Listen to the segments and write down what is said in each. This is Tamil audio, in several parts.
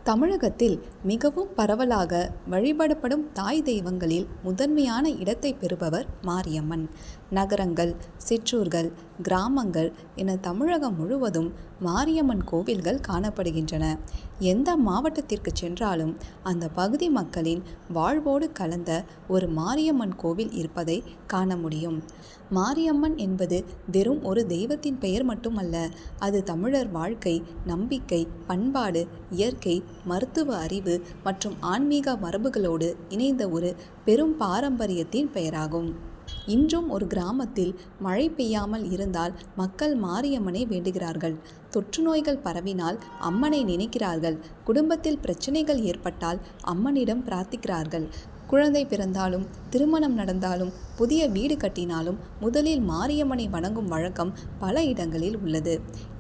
தமிழகத்தில் மிகவும் பரவலாக வழிபடப்படும் தாய் தெய்வங்களில் முதன்மையான இடத்தை பெறுபவர் மாரியம்மன். நகரங்கள், சிற்றூர்கள், கிராமங்கள் என தமிழகம் முழுவதும் மாரியம்மன் கோவில்கள் காணப்படுகின்றன. எந்த மாவட்டத்திற்கு சென்றாலும் அந்த பகுதி மக்களின் வாழ்வோடு கலந்த ஒரு மாரியம்மன் கோவில் இருப்பதை காண முடியும். மாரியம்மன் என்பது வெறும் ஒரு தெய்வத்தின் பெயர் மட்டுமல்ல, அது தமிழர் வாழ்க்கை, நம்பிக்கை, பண்பாடு, இயற்கை, மருத்துவ அறிவு மற்றும் ஆன்மீக மரபுகளோடு இணைந்த ஒரு பெரும் பாரம்பரியத்தின் பெயராகும். இன்றும் ஒரு கிராமத்தில் மழை பெய்யாமல் இருந்தால் மக்கள் மாரியம்மனை வேண்டுகிறார்கள். தொற்று நோய்கள் பரவினால் அம்மனை நினைக்கிறார்கள். குடும்பத்தில் பிரச்சனைகள் ஏற்பட்டால் அம்மனிடம் பிரார்த்திக்கிறார்கள். குழந்தை பிறந்தாலும், திருமணம் நடந்தாலும், புதிய வீடு கட்டினாலும் முதலில் மாரியம்மனை வணங்கும் வழக்கம் பல இடங்களில் உள்ளது.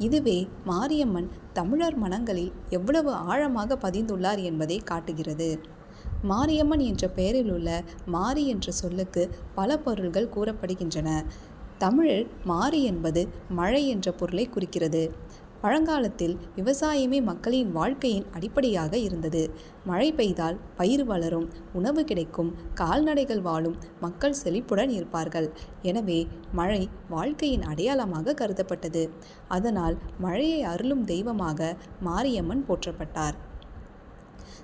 இதுவே மாரியம்மன் தமிழர் மனங்களில் எவ்வளவு ஆழமாக பதிந்துள்ளார் என்பதை காட்டுகிறது. மாரியம்மன் என்ற பெயரில் உள்ள மாரி என்ற சொல்லுக்கு பல பொருள்கள் கூறப்படுகின்றன. தமிழில் மாரி என்பது மழை என்ற பொருளை குறிக்கிறது. பழங்காலத்தில் விவசாயமே மக்களின் வாழ்க்கையின் அடிப்படையாக இருந்தது. மழை பெய்தால் பயிர் வளரும், உணவு கிடைக்கும், கால்நடைகள் வாழும், மக்கள் செழிப்புடன் இருப்பார்கள். எனவே மழை வாழ்க்கையின் அடையாளமாக கருதப்பட்டது. அதனால் மழையை அருளும் தெய்வமாக மாரியம்மன் போற்றப்பட்டார்.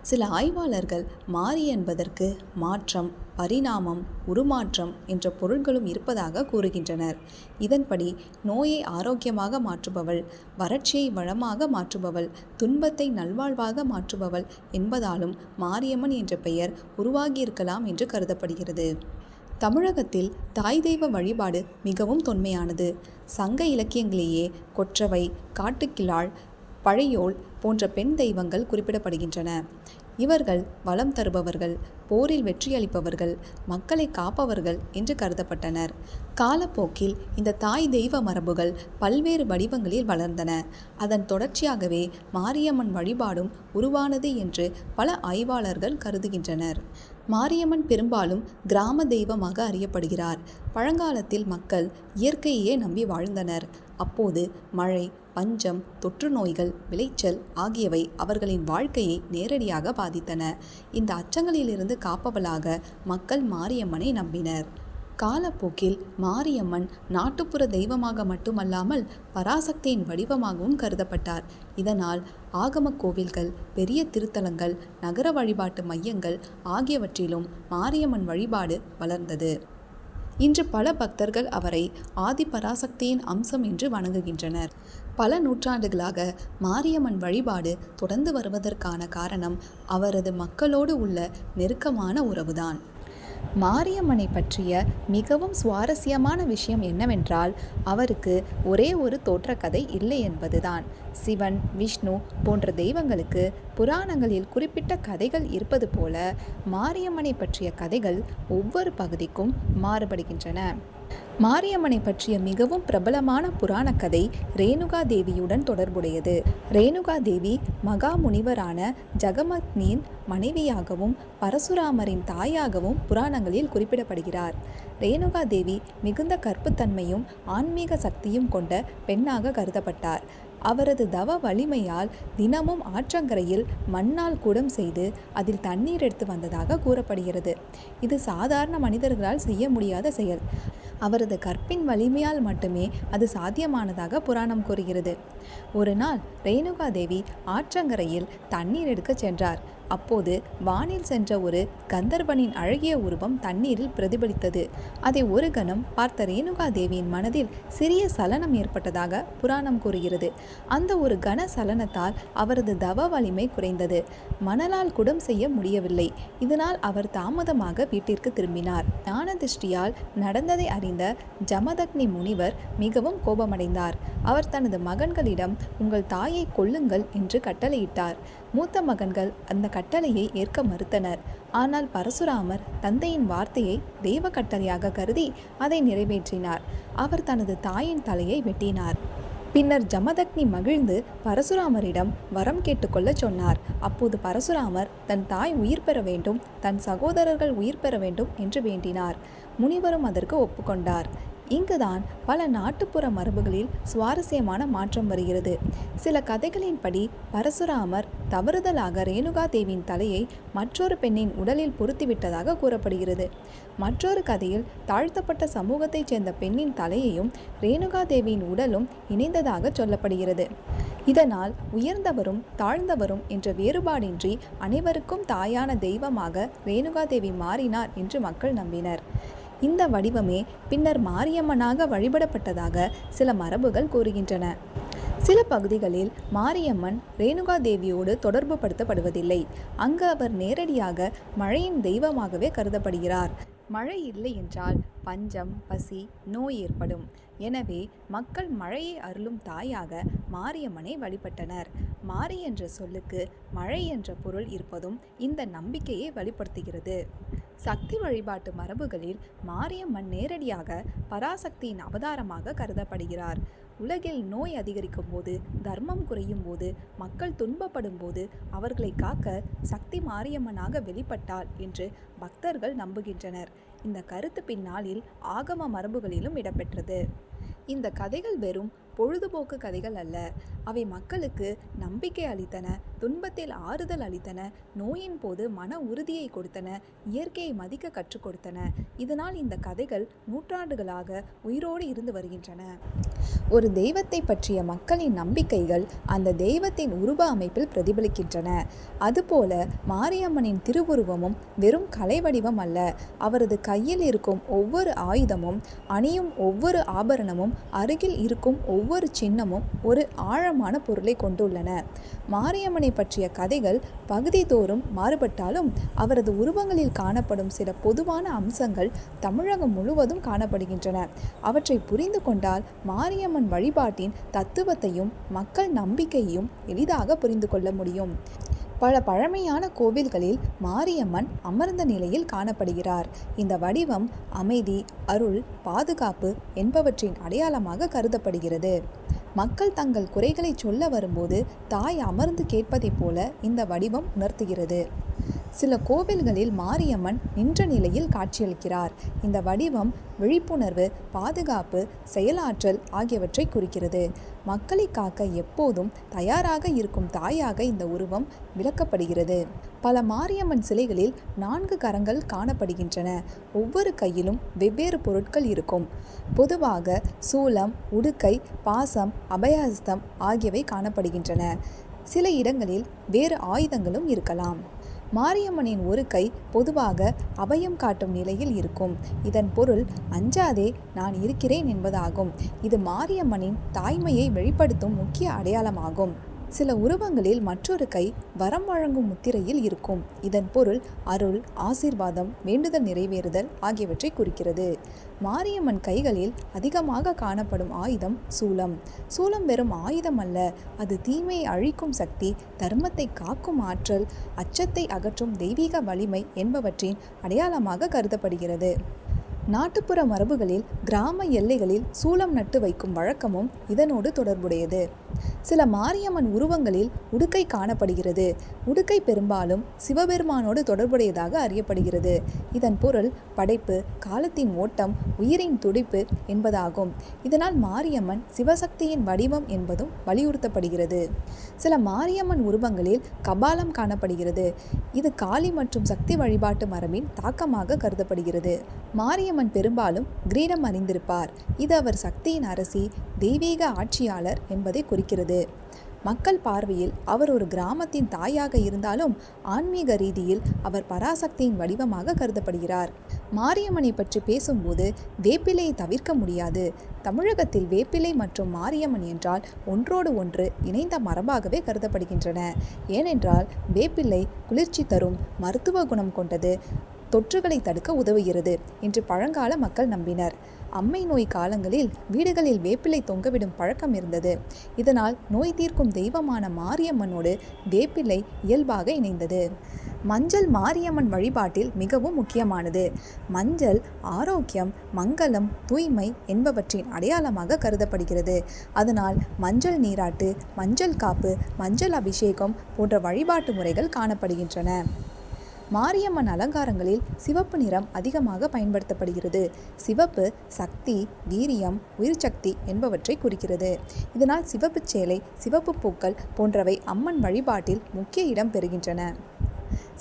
சில ஆய்வாளர்கள் மாரி என்பதற்கு மாற்றம், பரிணாமம், உருமாற்றம் என்ற பொருள்களும் இருப்பதாக கூறுகின்றனர். இதன்படி நோயை ஆரோக்கியமாக மாற்றுபவள், வறட்சியை வளமாக மாற்றுபவள், துன்பத்தை நல்வாழ்வாக மாற்றுபவள் என்பதாலும் மாரியம்மன் என்ற பெயர் உருவாகியிருக்கலாம் என்று கருதப்படுகிறது. தமிழகத்தில் தாய் தெய்வ வழிபாடு மிகவும் தொன்மையானது. சங்க இலக்கியங்களிலேயே கொற்றவை, காட்டுக்கிழாள், பழையோள் போன்ற பெண் தெய்வங்கள் குறிப்பிடப்படுகின்றன. இவர்கள் வளம் தருபவர்கள், போரில் வெற்றியளிப்பவர்கள், மக்களை காப்பவர்கள் என்று கருதப்பட்டனர். காலப்போக்கில் இந்த தாய் தெய்வ மரபுகள் பல்வேறு வடிவங்களில் வளர்ந்தன. அதன் தொடர்ச்சியாகவே மாரியம்மன் வழிபாடும் உருவானது என்று பல ஆய்வாளர்கள் கருதுகின்றனர். மாரியம்மன் பெரும்பாலும் கிராம தெய்வமாக அறியப்படுகிறார். பழங்காலத்தில் மக்கள் இயற்கையே நம்பி வாழ்ந்தனர். அப்போது மழை, பஞ்சம், தொற்று நோய்கள், விளைச்சல் ஆகியவை அவர்களின் வாழ்க்கையை நேரடியாக பாதித்தன. இந்த அச்சங்களிலிருந்து காப்பவளாக மக்கள் மாரியம்மனை நம்பினர். காலப்போக்கில் மாரியம்மன் நாட்டுப்புற தெய்வமாக மட்டுமல்லாமல் பராசக்தியின் வடிவமாகவும் கருதப்பட்டார். இதனால் ஆகம கோவில்கள், பெரிய திருத்தலங்கள், நகர வழிபாட்டு மையங்கள் ஆகியவற்றிலும் மாரியம்மன் வழிபாடு வளர்ந்தது. இன்று பல பக்தர்கள் அவரை ஆதிபராசக்தியின் அம்சம் என்று வணங்குகின்றனர். பல நூற்றாண்டுகளாக மாரியம்மன் வழிபாடு தொடர்ந்து வருவதற்கான காரணம் அவரது மக்களோடு உள்ள நெருக்கமான உறவுதான். மாரியம்மனை பற்றிய மிகவும் சுவாரஸ்யமான விஷயம் என்னவென்றால், அவருக்கு ஒரே ஒரு தோற்றக்கதை இல்லை என்பதுதான். சிவன், விஷ்ணு போன்ற தெய்வங்களுக்கு புராணங்களில் குறிப்பிட்ட கதைகள் இருப்பது போல மாரியம்மனை பற்றிய கதைகள் ஒவ்வொரு பகுதிக்கும் மாறுபடுகின்றன. மாரியம்மனை பற்றிய மிகவும் பிரபலமான புராண கதை ரேணுகா தேவியுடன் தொடர்புடையது. ரேணுகா தேவி மகா முனிவரான ஜகமக்னியின் மனைவியாகவும் பரசுராமரின் தாயாகவும் புராணங்களில் குறிப்பிடப்படுகிறார். ரேணுகா தேவி மிகுந்த கற்புத்தன்மையும் ஆன்மீக சக்தியும் கொண்ட பெண்ணாக கருதப்பட்டார். அவரது தவ வலிமையால் தினமும் ஆற்றங்கரையில் மண்ணால் குடம் செய்து அதில் தண்ணீர் எடுத்து வந்ததாக கூறப்படுகிறது. இது சாதாரண மனிதர்களால் செய்ய முடியாத செயல். அவரது கற்பின் வலிமையால் மட்டுமே அது சாத்தியமானதாக புராணம் கூறுகிறது. ஒரு நாள் ரேணுகா தேவி ஆற்றங்கரையில் தண்ணீர் எடுக்க சென்றார். அப்போது வானில் சென்ற ஒரு கந்தர்வனின் அழகிய உருவம் தண்ணீரில் பிரதிபலித்தது. அதை ஒரு கணம் பார்த்த ரேணுகா தேவியின் மனதில் சிறிய சலனம் ஏற்பட்டதாக புராணம் கூறுகிறது. அந்த ஒரு கன சலனத்தால் அவரது தவ வலிமை குறைந்தது. மணலால் குடம் செய்ய முடியவில்லை. இதனால் அவர் தாமதமாக வீட்டிற்கு திரும்பினார். ஞான திருஷ்டியால் நடந்ததை அறிந்த ஜமதக்னி முனிவர் மிகவும் கோபமடைந்தார். அவர் தனது மகன்களிடம் உங்கள் தாயை கொல்லுங்கள் என்று கட்டளையிட்டார். மூத்த மகன்கள் அந்த கட்டளையை ஏற்க மறுத்தனர். ஆனால் பரசுராமர் தந்தையின் வார்த்தையை தெய்வ கட்டளையாக கருதி அதை நிறைவேற்றினார். அவர் தனது தாயின் தலையை வெட்டினார். பின்னர் ஜமதக்னி மகிழ்ந்து பரசுராமரிடம் வரம் கேட்டுக்கொள்ள சொன்னார். அப்போது பரசுராமர் தன் தாய் உயிர் பெற வேண்டும், தன் சகோதரர்கள் உயிர் பெற வேண்டும் என்று வேண்டினார். முனிவரும் அதற்கு ஒப்புக்கொண்டார். இங்குதான் பல நாட்டுப்புற மரபுகளில் சுவாரஸ்யமான மாற்றம் வருகிறது. சில கதைகளின்படி பரசுராமர் தவறுதலாக ரேணுகா தேவியின் தலையை மற்றொரு பெண்ணின் உடலில் பொருத்திவிட்டதாக கூறப்படுகிறது. மற்றொரு கதையில் தாழ்த்தப்பட்ட சமூகத்தைச் சேர்ந்த பெண்ணின் தலையையும் ரேணுகா தேவியின் உடலும் இணைந்ததாக சொல்லப்படுகிறது. இதனால் உயர்ந்தவரும் தாழ்ந்தவரும் என்ற வேறுபாடின்றி அனைவருக்கும் தாயான தெய்வமாக ரேணுகா தேவி மாறினார் என்று மக்கள் நம்பினர். இந்த வடிவமே பின்னர் மாரியம்மனாக வழிபடப்பட்டதாக சில மரபுகள் கூறுகின்றன. சில பகுதிகளில் மாரியம்மன் ரேணுகா தேவியோடு தொடர்பு படுத்தப்படுவதில்லை. அங்கு அவர் நேரடியாக மழையின் தெய்வமாகவே கருதப்படுகிறார். மழை இல்லை என்றால் பஞ்சம், பசி, நோய் ஏற்படும். எனவே மக்கள் மழையை அருளும் தாயாக மாரியம்மனை வழிபட்டனர். மாரி என்ற சொல்லுக்கு மழை என்ற பொருள் இருப்பதும் இந்த நம்பிக்கையை வெளிப்படுத்துகிறது. சக்தி வழிபாட்டு மரபுகளில் மாரியம்மன் நேரடியாக பராசக்தியின் அவதாரமாக கருதப்படுகிறார். உலகில் நோய் அதிகரிக்கும் போது, தர்மம் குறையும் போது, மக்கள் துன்பப்படும் போது அவர்களை காக்க சக்தி மாரியம்மனாக வெளிப்பட்டாள் என்று பக்தர்கள் நம்புகின்றனர். இந்த கருத்து பின்னாளில் ஆகம மரபுகளிலும் இடம்பெற்றது. இந்த கதைகள் வெறும் பொழுதுபோக்கு கதைகள் அல்ல. அவை மக்களுக்கு நம்பிக்கை அளித்தன, துன்பத்தில் ஆறுதல் அளித்தன, நோயின் போது மன உறுதியை கொடுத்தன, இயற்கையை மதிக்க கற்றுக் கொடுத்தன. இதனால் இந்த கதைகள் நூற்றாண்டுகளாக உயிரோடு இருந்து வருகின்றன. ஒரு தெய்வத்தை பற்றிய மக்களின் நம்பிக்கைகள் அந்த தெய்வத்தின் உருவ அமைப்பில் பிரதிபலிக்கின்றன. அதுபோல மாரியம்மனின் திருவுருவமும் வெறும் கலை வடிவம் அல்ல. அவரது கையில் இருக்கும் ஒவ்வொரு ஆயுதமும், அணியும் ஒவ்வொரு ஆபரணமும், அருகில் இருக்கும் ஒவ்வொரு சின்னமும் ஒரு ஆழமான பொருளை கொண்டுள்ளன. மாரியம்மனை பற்றிய கதைகள் பகுதி தோறும் மாறுபட்டாலும் அவரது உருவங்களில் காணப்படும் சில பொதுவான அம்சங்கள் தமிழகம் முழுவதும் காணப்படுகின்றன. அவற்றை புரிந்து கொண்டால் மாரியம்மன் வழிபாட்டின் தத்துவத்தையும் மக்கள் நம்பிக்கையையும் எளிதாக புரிந்து கொள்ள முடியும். பல பழமையான கோவில்களில் மாரியம்மன் அமர்ந்த நிலையில் காணப்படுகிறார். இந்த வடிவம் அமைதி, அருள், பாதுகாப்பு என்பவற்றின் அடையாளமாக கருதப்படுகிறது. மக்கள் தங்கள் குறைகளை சொல்ல வரும்போது தாய் அமர்ந்து கேட்பதைப் போல இந்த வடிவம் உணர்த்துகிறது. சில கோவில்களில் மாரியம்மன் நின்ற நிலையில் காட்சியளிக்கிறார். இந்த வடிவம் விழிப்புணர்வு, பாதுகாப்பு, செயலாற்றல் ஆகியவற்றை குறிக்கிறது. மக்களை காக்க எப்போதும் தயாராக இருக்கும் தாயாக இந்த உருவம் விளக்கப்படுகிறது. பல மாரியம்மன் சிலைகளில் 4 கரங்கள் காணப்படுகின்றன. ஒவ்வொரு கையிலும் வெவ்வேறு பொருட்கள் இருக்கும். பொதுவாக சூலம், உடுக்கை, பாசம், அபயஹஸ்தம் ஆகியவை காணப்படுகின்றன. சில இடங்களில் வேறு ஆயுதங்களும் இருக்கலாம். மாரியம்மனின் ஒரு கை பொதுவாக அபயம் காட்டும் நிலையில் இருக்கும். இதன் பொருள் அஞ்சாதே, நான் இருக்கிறேன் என்பதாகும். இது மாரியம்மனின் தாய்மையை வெளிப்படுத்தும் முக்கிய அடையாளமாகும். சில உருவங்களில் மற்றொரு கை வரம் வழங்கும் முத்திரையில் இருக்கும். இதன் பொருள் அருள், ஆசீர்வாதம், வேண்டுதல் நிறைவேறுதல் ஆகியவற்றை குறிக்கிறது. மாரியம்மன் கைகளில் அதிகமாக காணப்படும் ஆயுதம் சூலம். சூலம் வெறும் ஆயுதம் அல்ல, அது தீமையை அழிக்கும் சக்தி, தர்மத்தை காக்கும் ஆற்றல், அச்சத்தை அகற்றும் தெய்வீக வலிமை என்பவற்றின் அடையாளமாக கருதப்படுகிறது. நாட்டுப்புற மரபுகளில் கிராம எல்லைகளில் சூலம் நட்டு வைக்கும் வழக்கமும் இதனோடு தொடர்புடையது. சில மாரியம்மன் உருவங்களில் உடுக்கை காணப்படுகிறது. உடுக்கை பெரும்பாலும் சிவபெருமானோடு தொடர்புடையதாக அறியப்படுகிறது. இதன் பொருள் படைப்பு, காலத்தின் ஓட்டம், உயிரின் துடிப்பு என்பதாகும். இதனால் மாரியம்மன் சிவசக்தியின் வடிவம் என்பதும் வலியுறுத்தப்படுகிறது. சில மாரியம்மன் உருவங்களில் கபாலம் காணப்படுகிறது. இது காளி மற்றும் சக்தி வழிபாட்டு மரபின் தாக்கமாக கருதப்படுகிறது. மாரியம்மன் பெரும்பாலும் கிரீடம் அணிந்திருப்பார். இது அவர் சக்தியின் அரசி, தெய்வீக ஆட்சியாளர் என்பதை குறிக்கிறது. மக்கள் பார்வையில் அவர் ஒரு கிராமத்தின் தாயாக இருந்தாலும் ஆன்மீக ரீதியில் அவர் பராசக்தியின் வடிவமாக கருதப்படுகிறார். மாரியம்மனை பற்றி பேசும்போது வேப்பிலையை தவிர்க்க முடியாது. தமிழகத்தில் வேப்பிலை மற்றும் மாரியம்மன் என்றால் ஒன்றோடு ஒன்று இணைந்த மரபாகவே கருதப்படுகின்றன. ஏனென்றால் வேப்பிலை குளிர்ச்சி தரும், மருத்துவ குணம் கொண்டது, தொற்றுகளை தடுக்க உதவுகிறது என்று பழங்கால மக்கள் நம்பினர். அம்மை நோய் காலங்களில் வீடுகளில் வேப்பிலை தொங்கவிடும் பழக்கம் இருந்தது. இதனால் நோய் தீர்க்கும் தெய்வமான மாரியம்மனோடு வேப்பிலை இயல்பாக இணைந்தது. மஞ்சள் மாரியம்மன் வழிபாட்டில் மிகவும் முக்கியமானது. மஞ்சள் ஆரோக்கியம், மங்களம், தூய்மை என்பவற்றின் அடையாளமாக கருதப்படுகிறது. அதனால் மஞ்சள் நீராட்டு, மஞ்சள் காப்பு, மஞ்சள் அபிஷேகம் போன்ற வழிபாட்டு முறைகள் காணப்படுகின்றன. மாரியம்மன் அலங்காரங்களில் சிவப்பு நிறம் அதிகமாக பயன்படுத்தப்படுகிறது. சிவப்பு சக்தி, வீரியம், உயிர் சக்தி என்பவற்றை குறிக்கிறது. இதனால் சிவப்பு சேலை, சிவப்பு பூக்கள் போன்றவை அம்மன் வழிபாட்டில் முக்கிய இடம் பெறுகின்றன.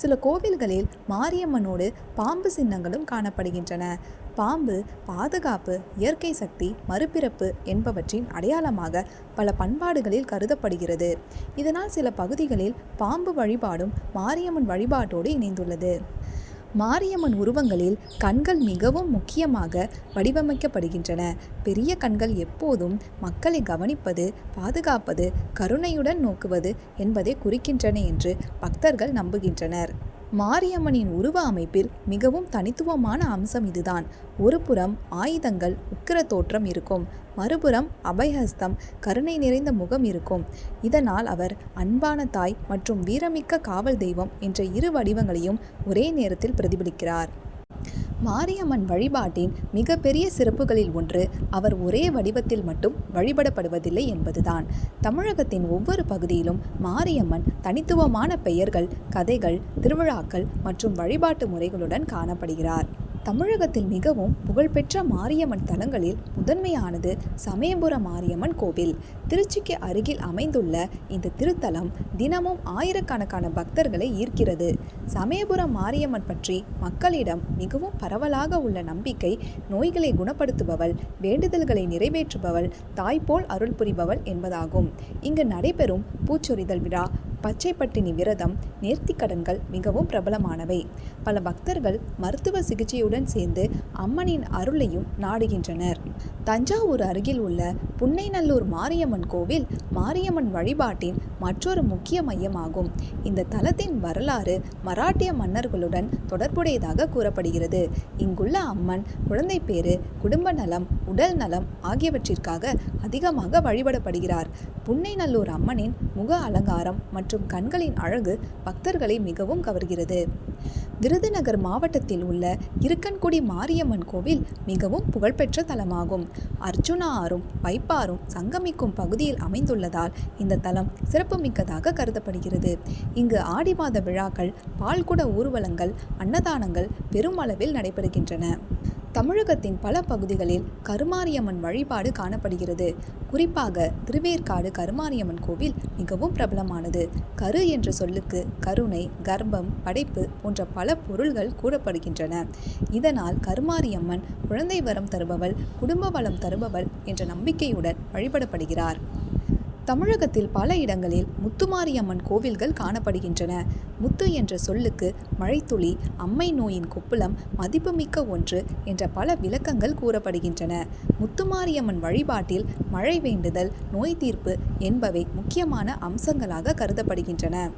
சில கோவில்களில் மாரியம்மனோடு பாம்பு சின்னங்களும் காணப்படுகின்றன. பாம்பு பாதுகாப்பு, இயற்கை சக்தி, மறுபிறப்பு என்பவற்றின் அடையாளமாக பல பண்பாடுகளில் கருதப்படுகிறது. இதனால் சில பகுதிகளில் பாம்பு வழிபாடும் மாரியம்மன் வழிபாட்டோடு இணைந்துள்ளது. மாரியம்மன் உருவங்களில் கண்கள் மிகவும் முக்கியமாக வடிவமைக்கப்படுகின்றன. பெரிய கண்கள் எப்போதும் மக்களை கவனிப்பது, பாதுகாப்பது, கருணையுடன் நோக்குவது என்பதை குறிக்கின்றன என்று பக்தர்கள் நம்புகின்றனர். மாரியம்மனின் உருவ அமைப்பில் மிகவும் தனித்துவமான அம்சம் இதுதான். ஒரு புறம் ஆயுதங்கள், உக்கிர தோற்றம் இருக்கும், மறுபுறம் அபயஹஸ்தம், கருணை நிறைந்த முகம் இருக்கும். இதனால் அவர் அன்பான தாய் மற்றும் வீரமிக்க காவல் தெய்வம் என்ற இரு வடிவங்களையும் ஒரே நேரத்தில் பிரதிபலிக்கிறார். மாரியம்மன் வழிபாட்டின் மிகப்பெரிய சிறப்புகளில் ஒன்று அவர் ஒரே வடிவத்தில் மட்டும் வழிபடப்படுவதில்லை என்பதுதான். தமிழகத்தின் ஒவ்வொரு பகுதியிலும் மாரியம்மன் தனித்துவமான பெயர்கள், கதைகள், திருவிழாக்கள் மற்றும் வழிபாட்டு முறைகளுடன் காணப்படுகிறார். தமிழகத்தில் மிகவும் புகழ்பெற்ற மாரியம்மன் தலங்களில் முதன்மையானது சமயபுரம் மாரியம்மன் கோவில். திருச்சிக்கு அருகில் அமைந்துள்ள இந்த திருத்தலம் தினமும் ஆயிரக்கணக்கான பக்தர்களை ஈர்க்கிறது. சமயபுரம் மாரியம்மன் பற்றி மக்களிடம் மிகவும் பரவலாக உள்ள நம்பிக்கை, நோய்களை குணப்படுத்துபவள், வேண்டுதல்களை நிறைவேற்றுபவள், தாய்போல் அருள் புரிபவள் என்பதாகும். இங்கு நடைபெறும் பூச்சொரிதல் விழா, பச்சை பட்டினி விரதம், நேர்த்திக்கடன்கள் மிகவும் பிரபலமானவை. பல பக்தர்கள் மருத்துவ சிகிச்சையுடன் சேர்ந்து அம்மனின் அருளையும் நாடுகின்றனர். தஞ்சாவூர் அருகில் உள்ள புன்னைநல்லூர் மாரியம்மன் கோவில் மாரியம்மன் வழிபாட்டின் மற்றொரு முக்கிய மையமாகும். இந்த தலத்தின் வரலாறு மராட்டிய மன்னர்களுடன் தொடர்புடையதாக கூறப்படுகிறது. இங்குள்ள அம்மன் குழந்தை பேறு, குடும்ப நலம், உடல் நலம் ஆகியவற்றிற்காக அதிகமாக வழிபடப்படுகிறார். புன்னைநல்லூர் அம்மனின் முக அலங்காரம் மற்றும் கண்களின் அழகு பக்தர்களை மிகவும் கவர்கிறது. விருதுநகர் மாவட்டத்தில் உள்ள இருக்கன்குடி மாரியம்மன் கோவில் மிகவும் புகழ்பெற்ற தலமாகும். அர்ஜுனா ஆறும் வைப்பாறும் சங்கமிக்கும் பகுதியில் அமைந்துள்ளதால் இந்த தலம் சிறப்புமிக்கதாக கருதப்படுகிறது. இங்கு ஆடி மாத விழாக்கள், பால்குட ஊர்வலங்கள், அன்னதானங்கள் பெருமளவில் நடைபெறுகின்றன. தமிழகத்தின் பல பகுதிகளில் கருமாரியம்மன் வழிபாடு காணப்படுகிறது. குறிப்பாக திருவேற்காடு கருமாரியம்மன் கோவில் மிகவும் பிரபலமானது. கரு என்ற சொல்லுக்கு கருணை, கர்ப்பம், படைப்பு போன்ற பல பொருள்கள் கூறப்படுகின்றன. இதனால் கருமாரியம்மன் குழந்தை வரம் தருபவள், குடும்ப வளம் தருபவள் என்ற நம்பிக்கையுடன் வழிபடப்படுகிறார். தமிழகத்தில் பல இடங்களில் முத்துமாரியம்மன் கோவில்கள் காணப்படுகின்றன. முத்து என்ற சொல்லுக்கு மழைத்துளி, அம்மை நோயின் கொப்புளம், மதிப்புமிக்க ஒன்று என்ற பல விளக்கங்கள் கூறப்படுகின்றன. முத்துமாரியம்மன் வழிபாட்டில் மழை வேண்டுதல், நோய் தீர்ப்பு என்பவை முக்கியமான அம்சங்களாக கருதப்படுகின்றன.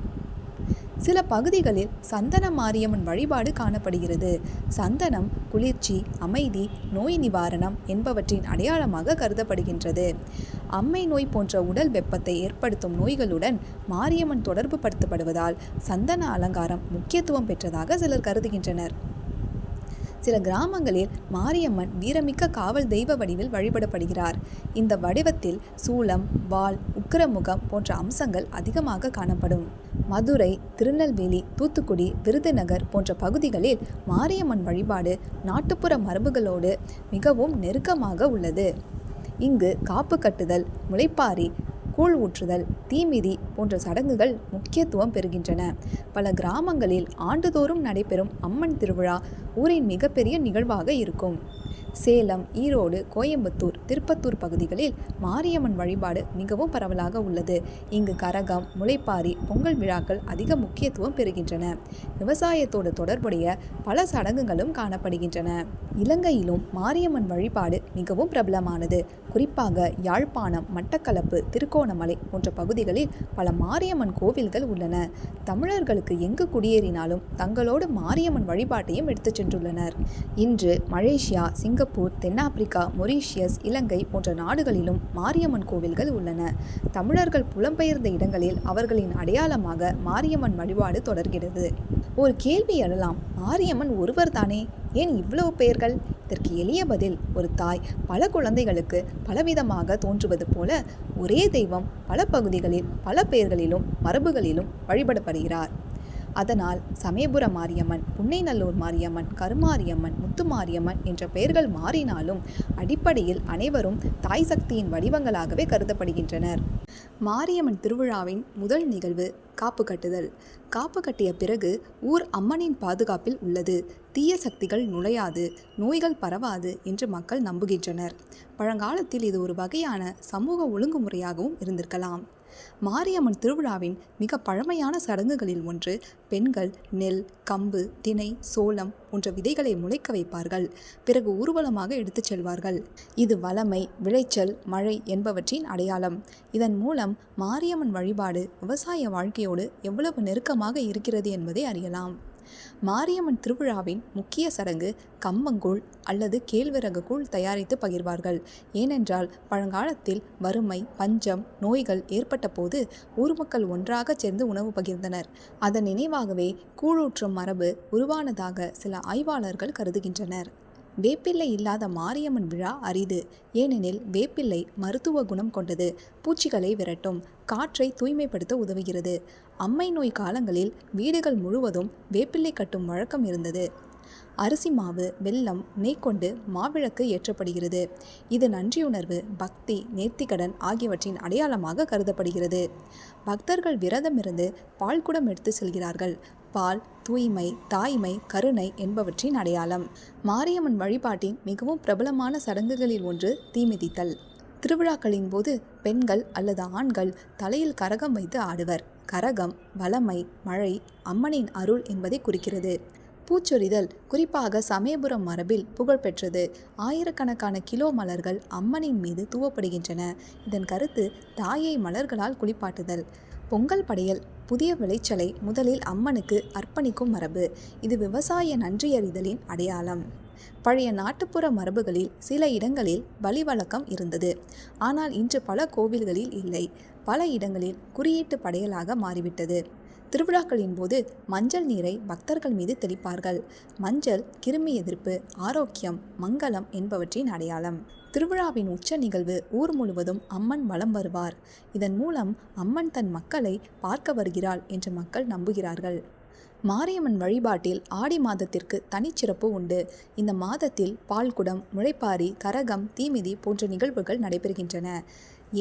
சில பகுதிகளில் சந்தன மாரியம்மன் வழிபாடு காணப்படுகிறது. சந்தனம் குளிர்ச்சி, அமைதி, நோய் நிவாரணம் என்பவற்றின் அடையாளமாக கருதப்படுகின்றது. அம்மை நோய் போன்ற உடல் வெப்பத்தை ஏற்படுத்தும் நோய்களுடன் மாரியம்மன் தொடர்பு படுத்தப்படுவதால் சந்தன அலங்காரம் முக்கியத்துவம் பெற்றதாக சிலர் கருதுகின்றனர். சில கிராமங்களில் மாரியம்மன் வீரமிக்க காவல் தெய்வ வடிவில் வழிபடப்படுகிறார். இந்த வடிவத்தில் சூலம், வாள், உக்கிரமுகம் போன்ற அம்சங்கள் அதிகமாக காணப்படும். மதுரை, திருநெல்வேலி, தூத்துக்குடி, விருதுநகர் போன்ற பகுதிகளில் மாரியம்மன் வழிபாடு நாட்டுப்புற மரபுகளோடு மிகவும் நெருக்கமாக உள்ளது. இங்கு காப்பு கட்டுதல், முளைப்பாரி, கூழ் ஊற்றுதல், தீமிதி போன்ற சடங்குகள் முக்கியத்துவம் பெறுகின்றன. பல கிராமங்களில் ஆண்டுதோறும் நடைபெறும் அம்மன் திருவிழா ஊரின் மிகப்பெரிய நிகழ்வாக இருக்கும். சேலம், ஈரோடு, கோயம்புத்தூர், திருப்பத்தூர் பகுதிகளில் மாரியம்மன் வழிபாடு மிகவும் பரவலாக உள்ளது. இங்கு கரகம், முளைப்பாரி, பொங்கல் விழாக்கள் அதிக முக்கியத்துவம் பெறுகின்றன. விவசாயத்தோடு தொடர்புடைய பல சடங்குகளும் காணப்படுகின்றன. இலங்கையிலும் மாரியம்மன் வழிபாடு மிகவும் பிரபலமானது. குறிப்பாக யாழ்ப்பாணம், மட்டக்களப்பு, திருகோணமலை போன்ற பகுதிகளில் பல மாரியம்மன் கோவில்கள் உள்ளன. தமிழர்களுக்கு எங்கு குடியேறினாலும் தங்களோடு மாரியம்மன் வழிபாட்டையும் எடுத்துச் சென்றுள்ளனர். இன்று மலேசியா, சிங்கப்பூர், தென்னாப்பிரிக்கா, மொரீஷியஸ், இலங்கை போன்ற நாடுகளிலும் மாரியம்மன் கோவில்கள் உள்ளன. தமிழர்கள் புலம்பெயர்ந்த இடங்களில் அவர்களின் அடையாளமாக மாரியம்மன் வழிபாடு தொடர்கிறது. ஒரு கேள்வி எழலாம், மாரியம்மன் ஒருவர் தானே, ஏன் இவ்வளவு பெயர்கள்? இதற்கு எளிய பதில், ஒரு தாய் பல குழந்தைகளுக்கு பலவிதமாக தோன்றுவது போல ஒரே தெய்வம் பல பகுதிகளில் பல பெயர்களிலும் மரபுகளிலும் வழிபடப்படுகிறார். அதனால் சமயபுர மாரியம்மன், புன்னைநல்லூர் மாரியம்மன், கருமாரியம்மன், முத்துமாரியம்மன் என்ற பெயர்கள் மாறினாலும் அடிப்படையில் அனைவரும் தாய் சக்தியின் வடிவங்களாகவே கருதப்படுகின்றனர். மாரியம்மன் திருவிழாவின் முதல் நிகழ்வு காப்பு கட்டுதல். காப்பு கட்டிய பிறகு ஊர் அம்மனின் பாதுகாப்பில் உள்ளது, தீய சக்திகள் நுழையாது, நோய்கள் பரவாது என்று மக்கள் நம்புகின்றனர். பழங்காலத்தில் இது ஒரு வகையான சமூக ஒழுங்குமுறையாகவும் இருந்திருக்கலாம். மாரியம்மன் திருவிழாவின் மிக பழமையான சடங்குகளில் ஒன்று, பெண்கள் நெல், கம்பு, திணை, சோளம் போன்ற விதைகளை முளைக்க வைப்பார்கள். பிறகு ஊர்வலமாக எடுத்துச் செல்வார்கள். இது வளமை, விளைச்சல், மழை என்பவற்றின் அடையாளம். இதன் மூலம் மாரியம்மன் வழிபாடு விவசாய வாழ்க்கையோடு எவ்வளவு நெருக்கமாக இருக்கிறது என்பதை அறியலாம். மாரியம்மன் திருவிழாவின் முக்கிய சடங்கு கம்பங்கூழ் அல்லது கேழ்வரகு கூழ் தயாரித்து பகிர்வார்கள். ஏனென்றால் பழங்காலத்தில் வறுமை, பஞ்சம், நோய்கள் ஏற்பட்ட போது ஊர் மக்கள் ஒன்றாக சேர்ந்து உணவு பகிர்ந்தனர். அதன் நினைவாகவே கூழூற்றும் மரபு உருவானதாக சில ஆய்வாளர்கள் கருதுகின்றனர். வேப்பிள்ளை இல்லாத மாரியம்மன் விழா அரிது. ஏனெனில் வேப்பிள்ளை மருத்துவ குணம் கொண்டது, பூச்சிகளை விரட்டும், காற்றை தூய்மைப்படுத்த உதவுகிறது. அம்மை நோய் காலங்களில் வீடுகள் முழுவதும் வேப்பிள்ளை கட்டும் வழக்கம் இருந்தது. அரிசி மாவு, வெல்லம், நெய் கொண்டு மாவிளக்கு ஏற்றப்படுகிறது. இது நன்றியுணர்வு, பக்தி, நேர்த்திக்கடன் ஆகியவற்றின் அடையாளமாக கருதப்படுகிறது. பக்தர்கள் விரதமிருந்து பால்குடம் எடுத்து செல்கிறார்கள். பால் தூய்மை, தாய்மை, கருணை என்பவற்றின் அடையாளம். மாரியம்மன் வழிபாட்டின் மிகவும் பிரபலமான சடங்குகளில் ஒன்று தீமிதித்தல். திருவிழாக்களின் போது பெண்கள் அல்லது ஆண்கள் தலையில் கரகம் வைத்து ஆடுவர். கரகம் வளமை, மழை, அம்மனின் அருள் என்பதை குறிக்கிறது. பூச்சொரிதல் குறிப்பாக சமயபுரம் மரபில் புகழ்பெற்றது. ஆயிரக்கணக்கான கிலோ மலர்கள் அம்மனின் மீது தூவப்படுகின்றன. இதன் கருத்து தாயை மலர்களால் குளிப்பாட்டுதல். பொங்கல் படையல் புதிய விளைச்சலை முதலில் அம்மனுக்கு அர்ப்பணிக்கும் மரபு. இது விவசாய நன்றியறிதலின் அடையாளம். பழைய நாட்டுப்புற மரபுகளில் சில இடங்களில் பலி வழக்கம் இருந்தது. ஆனால் இன்று பல கோவில்களில் இல்லை. பல இடங்களில் குறியீட்டு படையலாக மாறிவிட்டது. திருவிழாக்களின் போது மஞ்சள் நீரை பக்தர்கள் மீது தெளிப்பார்கள். மஞ்சள் கிருமி எதிர்ப்பு, ஆரோக்கியம், மங்களம் என்பவற்றின் அடையாளம். திருவிழாவின் உச்ச நிகழ்வு ஊர் முழுவதும் அம்மன் வலம் வருவார். இதன் மூலம் அம்மன் தன் மக்களை பார்க்க வருகிறாள் என்று மக்கள் நம்புகிறார்கள். மாரியம்மன் வழிபாட்டில் ஆடி மாதத்திற்கு தனிச்சிறப்பு உண்டு. இந்த மாதத்தில் பால்குடம், முளைப்பாரி, கரகம், தீமிதி போன்ற நிகழ்வுகள் நடைபெறுகின்றன.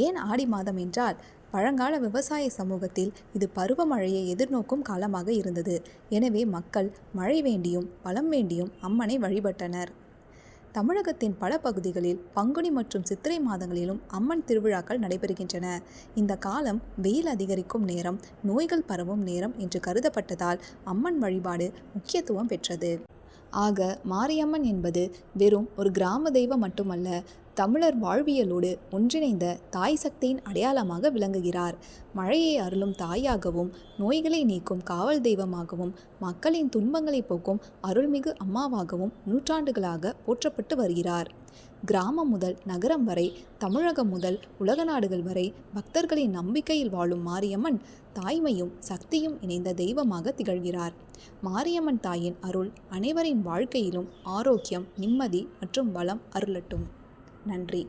ஏன் ஆடி மாதம் என்றால், பழங்கால விவசாய சமூகத்தில் இது பருவமழையை எதிர்நோக்கும் காலமாக இருந்தது. எனவே மக்கள் மழை வேண்டியும் வளம் வேண்டியும் அம்மனை வழிபட்டனர். தமிழகத்தின் பல பகுதிகளில் பங்குனி மற்றும் சித்திரை மாதங்களிலும் அம்மன் திருவிழாக்கள் நடைபெறுகின்றன. இந்த காலம் வெயில் அதிகரிக்கும் நேரம், நோய்கள் பரவும் நேரம் என்று கருதப்பட்டதால் அம்மன் வழிபாடு முக்கியத்துவம் பெற்றது. ஆக மாரியம்மன் என்பது வெறும் ஒரு கிராம தெய்வம் மட்டுமல்ல, தமிழர் வாழ்வியலோடு ஒன்றிணைந்த தாய் சக்தியின் அடையாளமாக விளங்குகிறார். மழையை அருளும் தாயாகவும், நோய்களை நீக்கும் காவல் தெய்வமாகவும், மக்களின் துன்பங்களை போக்கும் அருள்மிகு அம்மாவாகவும் நூற்றாண்டுகளாக போற்றப்பட்டு வருகிறார். கிராமம் முதல் நகரம் வரை, தமிழகம் முதல் உலக நாடுகள் வரை பக்தர்களின் நம்பிக்கையில் வாழும் மாரியம்மன் தாய்மையும் சக்தியும் இணைந்த தெய்வமாக திகழ்கிறார். மாரியம்மன் தாயின் அருள் அனைவரின் வாழ்க்கையிலும் ஆரோக்கியம், நிம்மதி மற்றும் வளம் அருளட்டும். நன்றி.